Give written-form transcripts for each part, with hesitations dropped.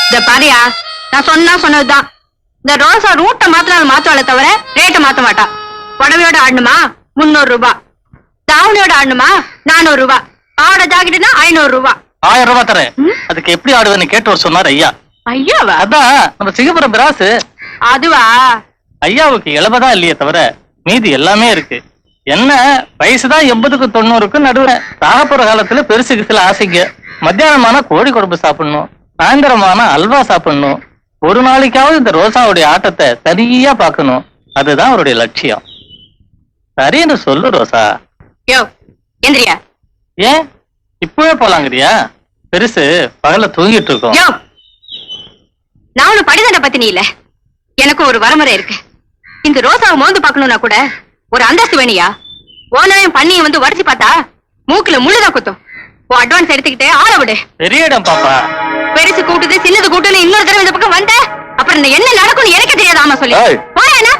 இந்த பாரியா, நான் சொன்னதுதான். இந்த ரோசா ரூட்டை மாத்துவாளே தவிர ரேட்டை மாத்த மாட்டா. புடவையோட ஆடணுமா 300 ரூபாய், தாவணியோட ஆடணுமா 400 ரூபாய், ஆட ஜாக்கெட்னா 500 ரூபாய். 1000 ரூபாய் தரேன். அதுக்கு எப்படி ஆடுவேன்னு கேட்டு சொன்னார் ஐயா. ஐயாவா? அதான் நம்ம சிங்கப்புரம் பிராசு. அதுவா? ஐயாவுக்கு இளவதான் இல்லையே தவிர மீதி எல்லாமே இருக்கு. என்ன வயசுதான் 80க்கு 90க்கு நடுவுல. சாகப்புற காலத்துல பெருசுக்கு சில ஆசைங்க. மத்தியானமான கோழி குழம்பு சாப்பிடணும், சாயந்தரமான அல்வா சாப்பிடணும். ஒரு நாளைக்காவது இந்த ரோசாவுடைய ஆட்டத்தை தனியா பார்க்கணும். அதுதான் அவருடைய லட்சியம். சரின்னு சொல்லு ரோசா. யோ எந்திரியா. ஏன் இப்பவே போலாங்கிறியா? பெருசு பகல தூங்கிட்டு இருக்கோம். யோ, நான் ஒண்ணு படிதண்ட பத்தினி இல்ல. எனக்கு ஒரு வரமுறை இருக்கு. இந்த ரோசாவை மோந்து பார்க்கணும்னா கூட ஒரு அந்தஸ்து வேணியா. ஓனரையும் பண்ணியை வந்து உடச்சி பார்த்தா மூக்குல முள்ளுதான் குத்தும். அட்வான்ஸ் எடுத்துக்கிட்டு ஆள விடு. பெரிய இடம் பாப்பா. பெருசு கூட்டுது சின்னது கூட்டுன்னு இன்னொரு தடவை இந்த பக்கம் வந்த அப்புறம் இந்த என்ன நடக்கும்னு எனக்கு தெரியாது. ஆமா சொல்லி போயேனா?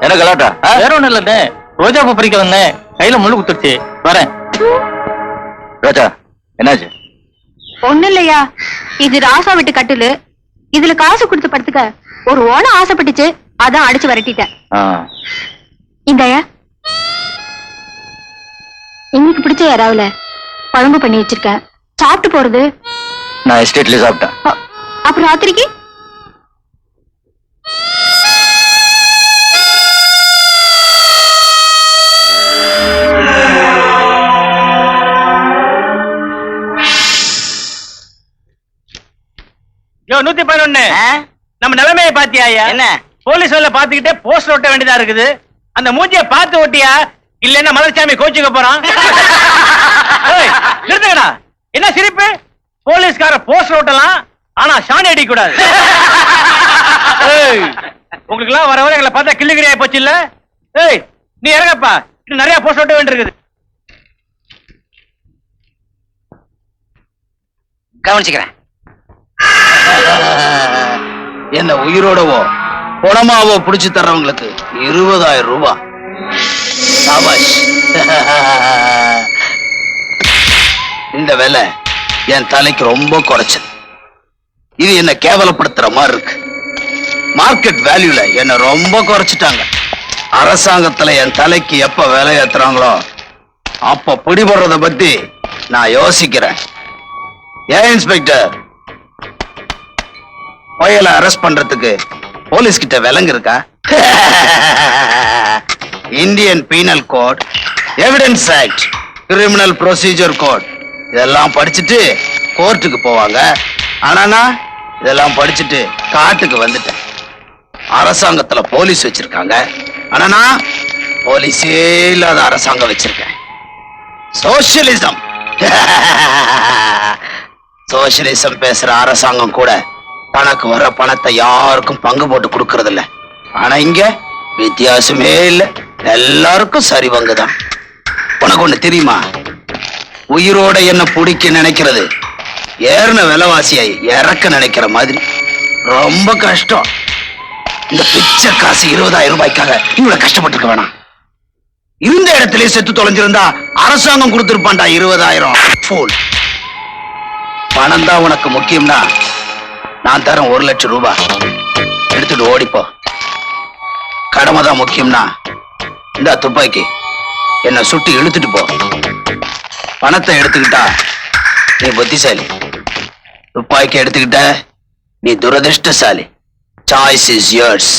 என்ன கலாட்டா? வேற ஒண்ணு இல்ல, ரோஜா பூ பறிக்க வந்தேன், கையில முள்ளு குத்துருச்சு, வரேன். ரோஜா என்னாச்சு? ஒண்ணு இல்லையா, இது ராசா விட்டு கட்டுலு. இதுல காசு கொடுத்து படுத்துக்க ஒரு ஓனம் ஆசைப்பட்டுச்சு, அதான் அடிச்சு வரட்டிட்டேன். இந்தயா எங்களுக்கு பிடிச்ச யாராவுல குழம்பு பண்ணி வச்சிருக்கேன், சாப்பிட்டு போறது. நான் எஸ்டேட்ல சாப்பிட்டேன். அப்புறம் ராத்திரிக்கு யோ 111 நம்ம நிலைமையை பாத்தியா? என்ன போலீஸ் வேலை பாத்துக்கிட்டே போஸ்டர் ஒட்ட வேண்டியதா இருக்குது. அந்த மூஞ்சிய பார்த்து ஒட்டியா, இல்லன்னா மலர்சாமி கோச்சுக்க போறான். நிறுத்துங்கடா. என்ன சிரிப்பு? போலீஸ்கார போஸ்டர் ஒட்டலாம், ஆனா ஷானி அடிக்க கூடாது. உங்களுக்கு எல்லாம் வர வர எங்களை பார்த்தா கிள்ளுகிரியா போச்சு இல்ல? ஏய் நீ இறங்கப்பா, இன்னும் நிறைய போஸ்டர் ஒட்ட வேண்டியிருக்குது. கவனிச்சுக்கிறேன். என்ன உயிரோடவோ குணமாவோ புடிச்சு தர்றவங்களுக்கு 20,000 ரூபாய். சாபாஷ். இந்த வேலை என் தலைக்கு ரொம்ப குறைச்சது. இது என்ன கேவலப்படுத்துற மாதிரி இருக்கு. மார்க்கெட் வேல்யூல என்ன ரொம்ப குறைச்சிட்டாங்க. அரசாங்கத்துல என் தலைக்கு எப்ப வேலை ஏத்துறாங்களோ அப்ப பிடிபடுறத பத்தி நான் யோசிக்கிறேன். ஏன் இன்ஸ்பெக்டர், புயலை அரெஸ்ட் பண்றதுக்கு போலீஸ் கிட்ட விலங்கு இருக்கா? Indian penal code, evidence act, criminal procedure code இதெல்லாம் படிச்சுட்டு கோர்ட்டுக்கு போவாங்க. ஆனா இதெல்லாம் படிச்சுட்டு காட்டுக்கு வந்துட்டேன். அரசாங்கத்துல போலீஸ் வச்சிருக்காங்க, ஆனா போலீஸே இல்லாத அரசாங்கம் வச்சிருக்கேன். சோசியலிசம். சோசியலிசம் பேசுற அரசாங்கம் கூட தனக்கு வர பணத்தை யாருக்கும் பங்கு போட்டு கொடுக்கறது இல்ல. ஆனா இங்க வித்தியாசமே இல்ல, எல்லாருக்கும் சரி பங்குதான். உனக்கு ஒண்ணு தெரியுமா? உயிரோட என்ன பிடிக்க நினைக்கிறது ஏறின விலைவாசியை இறக்க நினைக்கிற மாதிரி ரொம்ப கஷ்டம். இந்த பிச்சை காசு 20,000 ரூபாய்க்காக இவ்வளவு கஷ்டப்பட்டு வேணாம். இருந்த இடத்திலே செத்து தொலைஞ்சிருந்தா அரசாங்கம் கொடுத்திருப்பான்டா 20,000. பணம் தான் உனக்கு முக்கியம்னா நான் தரேன் 1 லட்சம் ரூபாய். எடுத்துட்டு ஓடிப்போ. கடமை தான் முக்கியம்னா இந்த துப்பாக்கி என்ன சுட்டு இழுத்துட்டு போ. பணத்தை எடுத்துக்கிட்டா நீ புத்திசாலி, துப்பாக்கி எடுத்துக்கிட்ட நீ துரதிருஷ்டசாலி. Choice is yours.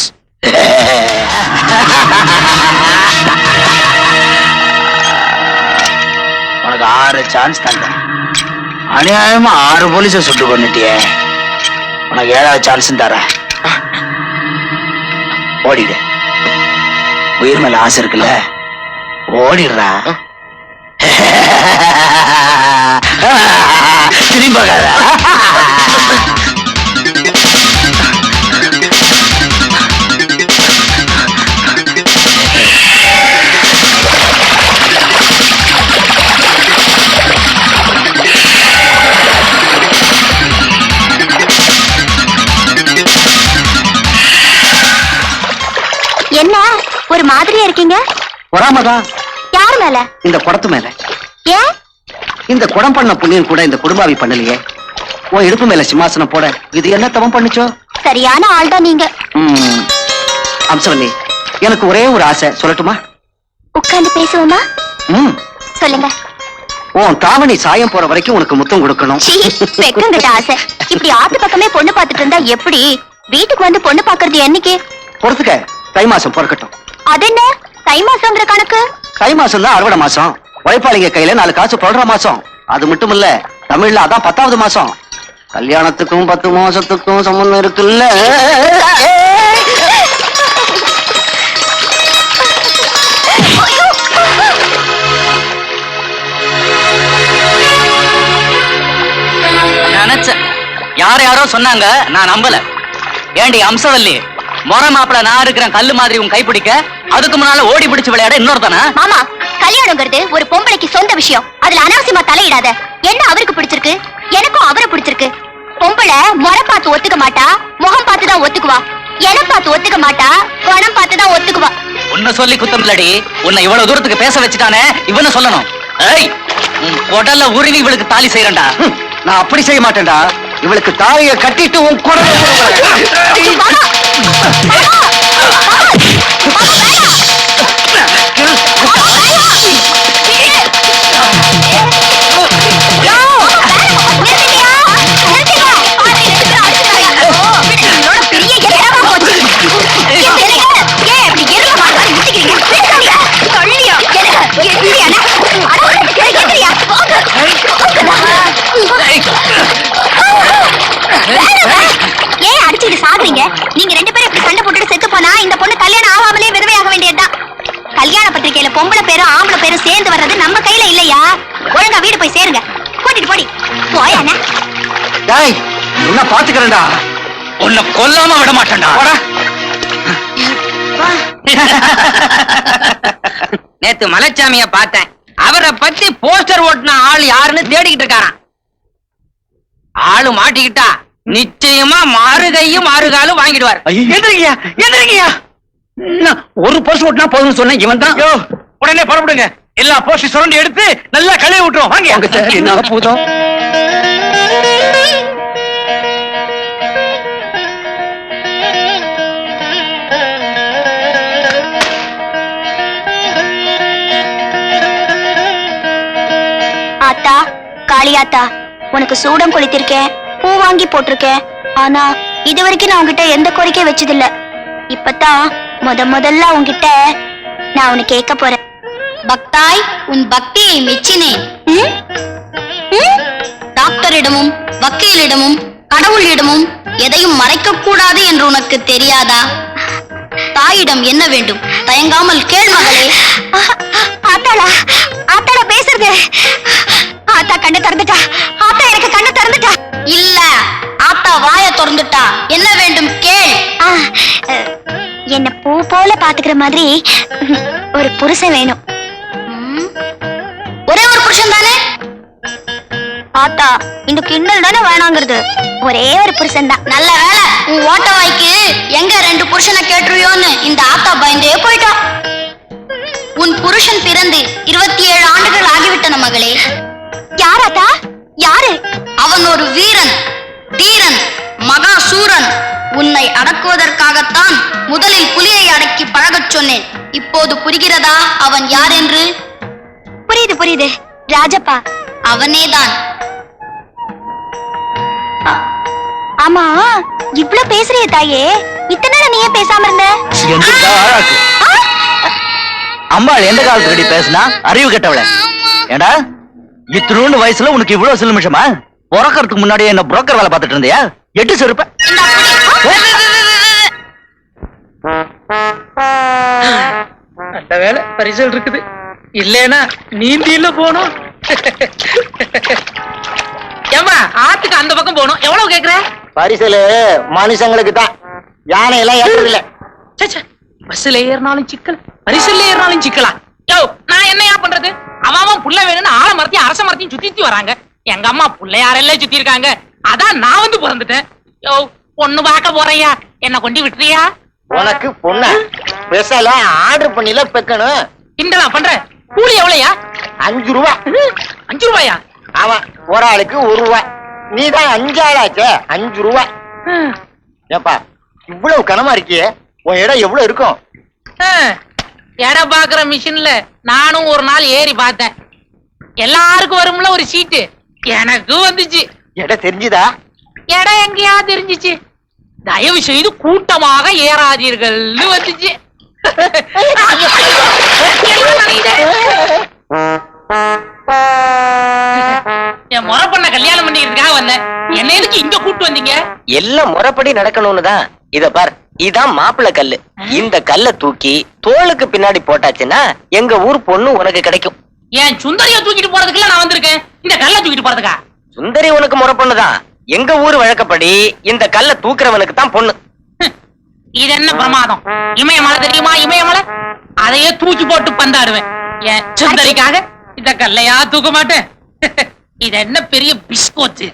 உனக்கு 6 சான்ஸ் தாங்க. அநியாயமா 6 போலீஸை சுட்டு பண்ணிட்டியே. உனக்கு 7வது சான்ஸ் தர. ஓடிடு. உயிர் மேல ஆசை இருக்குல்ல, ஓடிடுறா. திரும்ப என்ன ஒரு மாதிரியா இருக்கீங்க? பொறாமதான். யார் மேல? இந்த குடத்து மேல. ஏன்? இந்த குடம் பண்ண புண்ணியம் கூட இந்த குடும்பாவி பண்ணலையே. உன் இடுப்பு மேல சிம்மாசனம் போட இது என்ன தவம் பண்ணுச்சோ? சரியான ஆள் தான் நீங்க. அம்சவல்லி, எனக்கு ஒரே ஒரு ஆசை, சொல்லட்டுமா? உட்கார்ந்து பேசுவோமா? சொல்லுங்க. உன் தாவணி சாயம் போற வரைக்கும் உனக்கு முத்தம் கொடுக்கணும். வெக்கங்கிட்ட ஆசை. இப்படி ஆத்து பக்கமே பொண்ணு பாத்துட்டு இருந்தா எப்படி? வீட்டுக்கு வந்து பொண்ணு பாக்குறது என்னைக்கு? பொறுத்துக்க, தை மாசம் பொறுக்கட்டும். அது என்ன தை மாசம்ங்கிற கணக்கு? தை மாசம் தான் அறுவடை மாசம். உழைப்பாளிங்க கையில 4 காசு போடுற மாசம். அது மட்டும் இல்ல, தமிழ்ல அதான் 10வது மாசம். கல்யாணத்துக்கும் 10 மாசத்துக்கும் சம்பந்தம் இருக்குல்ல. நினைச்சேன், யாரோ சொன்னாங்க, நான் நம்பல. ஏண்டி அம்சவல்லி, மொர மாப்பிள நான் இருக்கிறேன் கல்லு மாதிரி உன் கைப்பிடிக்க, அதுக்கு முன்னால ஓடி பிடிச்சு விளையாட இன்னொருத்தானா? மாமா, கல்யாணங்கிறது ஒரு பொம்பளைக்கு சொந்த விஷயம். அதுல அனாவசியமா தலையிடாத. என்ன அவருக்கு பிடிச்சிருக்கு, எனக்கும் அவரை பிடிச்சிருக்கு. பொம்பளை முறை பார்த்து ஒத்துக்க மாட்டா, முகம் பார்த்து தான் ஒத்துக்குவா. என பார்த்து ஒத்துக்க மாட்டா, பணம் பார்த்து தான் ஒத்துக்குவா. உன்னை சொல்லி குத்தம் இல்லடி, உன்னை இவ்வளவு தூரத்துக்கு பேச வச்சுட்டானே, இவனை சொல்லணும். ஏய், உன் குடல்ல உருவி இவளுக்கு தாலி செய்யறேன்டா. நான் அப்படி செய்ய மாட்டேன்டா. இவளுக்கு தாலிய கட்டிட்டு உன் குடலை ஏன் அடிச்சுட்டு சாகுறீங்க? நீங்க 2 பேரும் இப்படி சண்டை போட்டுட்டு செத்து போனா இந்த பொண்ணு கல்யாணம் ஆகாமலே விதவையாக வேண்டியதுதான். கல்யாண பத்திரிகையில பொம்பளை பேரும் ஆம்பளை பேரும் சேர்ந்து வர்றது நம்ம கையில இல்லையா? ஒழுங்கா வீடு போய் சேருங்க. கூட்டிட்டு போடி போயானே. டேய், உன்னை பாத்துக்கிறேன்டா. உன்னை கொல்லாம விட மாட்டேன்டா. நேத்து மலைச்சாமிய பார்த்தேன். அவரை பத்தி போஸ்டர் ஓட்டின ஆள் யாருன்னு தேடிக்கிட்டு இருக்காராம். ஆளு மாட்டிக்கிட்டா நிச்சயமா மாறுகையும் மாறுகாலும் வாங்கிடுவார். எந்திரிங்கயா, எந்திரிங்கயா. ஒரு போஸ்ட் ஓட்டினா போதும்னு சொன்னேன். இவன் தான். உடனே புறப்படுங்க. எல்லா போஸ்ட் சுரண்டி எடுத்து நல்லா கழுவி விட்டுரும். வாங்க. என்ன பூதம். ஆத்தா, காளியாத்தா, உனக்கு சூடம் கொளுத்திருக்கேன், பூ வாங்கி போட்டிருக்கேன். ஆனா இது வரைக்கும் நான் உன்கிட்ட எந்த கோரிக்கை வச்சதில்ல. இப்பதான் முதல்ல உன்கிட்ட நான் உன்னை கேட்க போறேன். பக்தாய், உன் பக்தியை மெச்சினேன். டாக்டரிடமும் வக்கீலிடமும் கடவுளிடமும் எதையும் மறைக்க கூடாது என்று உனக்கு தெரியாதா? தாயிடம் என்ன வேண்டும் தயங்காமல் கேள் மகளே. ஆத்தாளா, ஆத்தாளா பேசுறது. ஆத்தா கண்ணு திறந்துட்டா. ஆத்தா எனக்கு கண்ணு திறந்துட்டா. இல்ல, ஆத்தா வாய திறந்துட்டா. என்ன வேண்டும் கேள். என்ன பூ போல பாத்துக்கிற மாதிரி ஒரு புருஷன் வேணும். ஒரே ஒரு புருஷன் தானே? ஆத்தா, இந்த கிண்டல் தானே வேணாங்கிறது. ஒரே ஒரு புருஷன் தான். நல்ல வேலை, உன் ஓட்ட வாய்க்கு எங்க 2 புருஷனை கேட்டுருயோன்னு இந்த ஆத்தா பயந்தே போயிட்டான். உன் புருஷன் பிறந்து 27 ஆண்டுகள் ஆகிவிட்டன மகளே. யாராத்தா? யாரு? அவன் ஒரு வீரன், தீரன், மகா சூரன். உன்னை அடக்குவதற்காகத்தான் முதலில் புலியை அடக்கி பழகச் சொன்னேன். இப்போது புரிகிறதா அவன் யார் என்று? புரியுது புரியுது, ராஜப்பா. அவனேதான். ஆமா, இவ்ளோ பேசுறிய தாயே, இத்தனை நாள் நீ ஏன் பேசாம இருந்த? அம்பாள் எந்த காலத்துக்கு அடி பேசினா? அறிவு கெட்டவள. ஏண்டா, இத்தினூண்டு வயசுல உனக்கு இவ்வளவு சிலுமிஷமா? பிறக்கிறதுக்கு முன்னாடியே என்ன புரோக்கர் வேலை பார்த்துட்டு இருந்தியா? எட்டு செருப்ப. அந்த வேலை பரிசல் இருக்குது. இல்லேனா நீந்தியில போனோம். ஏமா, ஆத்துக்கு அந்த பக்கம் போகணும். எவ்வளவு கேக்குற? பரிசல் மனுஷங்களுக்கு தான், யானை எல்லாம் ஏறது இல்ல. பஸ்ல ஏறினாலும் சிக்கல், பரிசல்ல ஏறினாலும் சிக்கலா? யோ, நான் என்னையா பண்றது? அவன் புள்ள வேணும்னு ஆல மரத்தையும் அரச மரத்தையும் சுத்தி வராங்க. எங்க அம்மா புள்ளையாரெல்லாம் சுத்தி இருக்காங்க. அதான் நான் வந்து பிறந்துட்டேன். யோ, பொண்ணு பார்க்க போறையா, என்ன கொண்டு விட்டுறியா? உனக்கு பொண்ணு ஸ்பெஷல ஆர்டர் பண்ணில பெக்கணும். கிண்டலா பண்ற? கூலி எவ்வளையா? 5 ரூபா. 5 ரூபாயா? ஆமா, ஒரு ஆளுக்கு 1 ரூபாய். நீதான் 5 ஆளாச்சே, 5 ரூபா. ஏப்பா இவ்வளவு கனமா இருக்கியே, உன் இடம் எவ்வளவு இருக்கும்? எடை பாக்குற மிஷின்ல நானும் ஒரு நாள் ஏறி பார்த்தேன். எல்லாருக்கும் வரும்ல ஒரு சீட்டு, எனக்கு வந்துச்சு. இடம் தெரிஞ்சுதா? எடை எங்கேயா தெரிஞ்சிச்சு. தயவு செய்து கூட்டமாக ஏறாதீர்கள்னு வந்துச்சு. என் முறை பண்ண கல்யாணம் பண்ணிக்கிறதுக்காக வந்தேன். என்ன எதுக்கு இங்க கூட்டு வந்தீங்க? எல்லாம் முறைப்படி நடக்கணும்னு தான். இத பார், இதான் மாப்பிள்ளை கல்லு. இந்த கல்லை தூக்கி தோளுக்கு பின்னாடி போட்டாச்சுன்னா எங்க ஊர் பொண்ணு உனக்கு கிடைக்கும். என் சுந்தரிய தூக்கிட்டு போறதுக்குள்ள நான் வந்திருக்கேன், இந்த கல்லை தூக்கிட்டு போறதுக்கா? சுந்தரி உனக்கு முறை பொண்ணுதான். எங்க ஊர் வழக்கப்படி இந்த கல்லை தூக்குறவனுக்கு தான் பொண்ணு. இது என்ன பிரமாதம்? இமயமலை தெரியுமா? இமயமலை அதையே தூக்கி போட்டு பந்தாடுவேன். என் சுந்தரிக்காக இந்த கல்லையா தூக்க மாட்டேன். இது என்ன பெரிய பிஸ்கோத்து?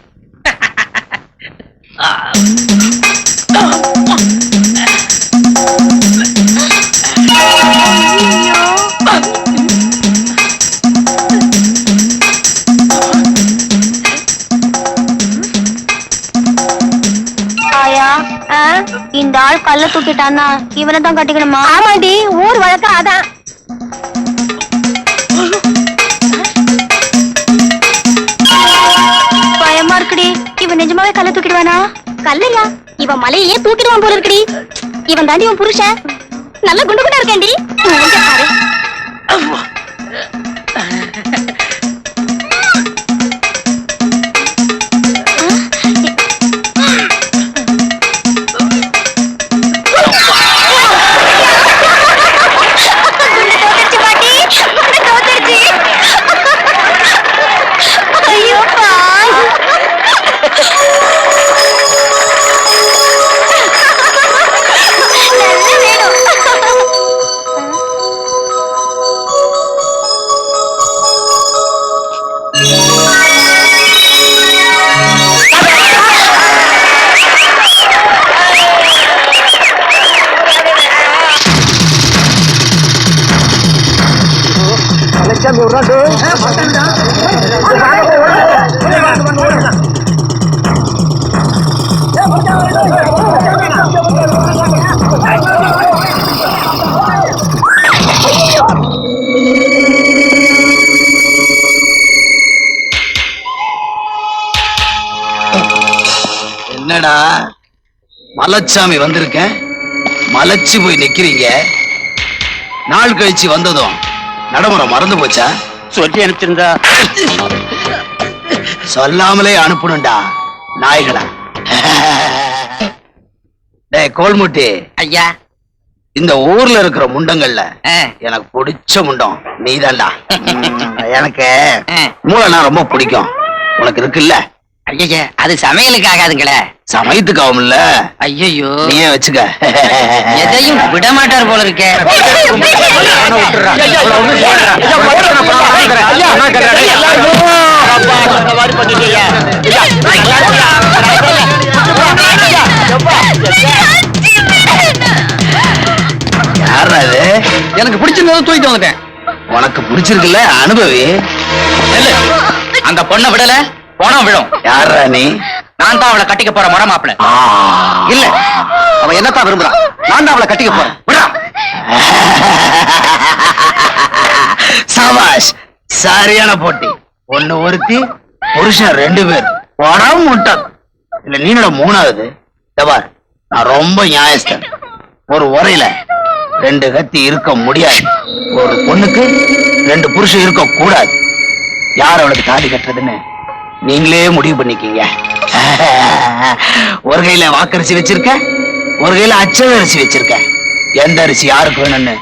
ஆயா, இந்த ஆள் கல்ல தூக்கிட்டான்னா இவனை தான் கட்டிக்கணுமா? ஆமாண்டி, ஊர் வழக்கம் அதான். பயமா இருக்குடி. இவன் நிஜமாவே கல்ல தூக்கிடுவானா? கல்லையா? இவன் மலையே தூக்கிடுவான் போல இருக்குடி. இவன் தாண்டி உன் புருஷன். நல்ல குண்டு குண்டா இருக்கேன்டி. என்னடா மலைச்சாமி வந்திருக்கேன், மலைச்சு போய் நிக்கிறீங்க. நாள் கழிச்சு வந்ததும் நடைமுறை மறந்து போச்சா? சொல்லி அனுப்பிச்சிருந்தா சொல்லாமலே அனுப்பணும்டா நாய்களா. டேய் கோல்முட்டி ஐயா, இந்த ஊர்ல இருக்கிற முண்டங்கள்ல எனக்கு பிடிச்ச முண்டம் நீதான்டா. எனக்கு மூளைனா ரொம்ப பிடிக்கும். உனக்கு இருக்குல்ல? ஐயா அது சமையலுக்கு ஆகாதுங்களே. சமயத்துக்கு ஆகும் இல்ல? ஐயோ, நீயே வச்சுக்க. எதையும் விட மாட்டார் போல இருக்கே. யாரா இது? எனக்கு பிடிச்சிருந்ததை தூக்கிட்டு வந்துட்டேன். உனக்கு பிடிச்சிருக்குல்ல, அனுபவி. அந்த பொண்ணை விடல, போனா விழும். யாரா நீ? நான் தான் அவளை கட்டிக்க போற முறை மாப்பிள்ள. இல்ல, அவன் என்னத்தான் விரும்புறான். நான் தான் அவளை கட்டிக்க போறேன். விடாம். சபாஷ், சரியான போட்டி. ஒண்ணு ஒருத்தி, புருஷன் 2 பேர். உடம்பு முட்டாது இல்ல, நீனோட 3வது. தபார், நான் ரொம்ப நியாயஸ்தன். ஒரு உரையில 2 கத்தி இருக்க முடியாது. ஒரு பொண்ணுக்கு 2 புருஷன் இருக்க கூடாது. யார் அவளுக்கு தாலி கட்டுறதுன்னு நீங்களே முடிவு பண்ணிக்கீங்க. ஒரு கையில வாக்கரிசி வச்சிருக்க, ஒரு கையில அச்சத அரிசி வச்சிருக்க. எந்த அரிசி யாருக்கு வேணும்னு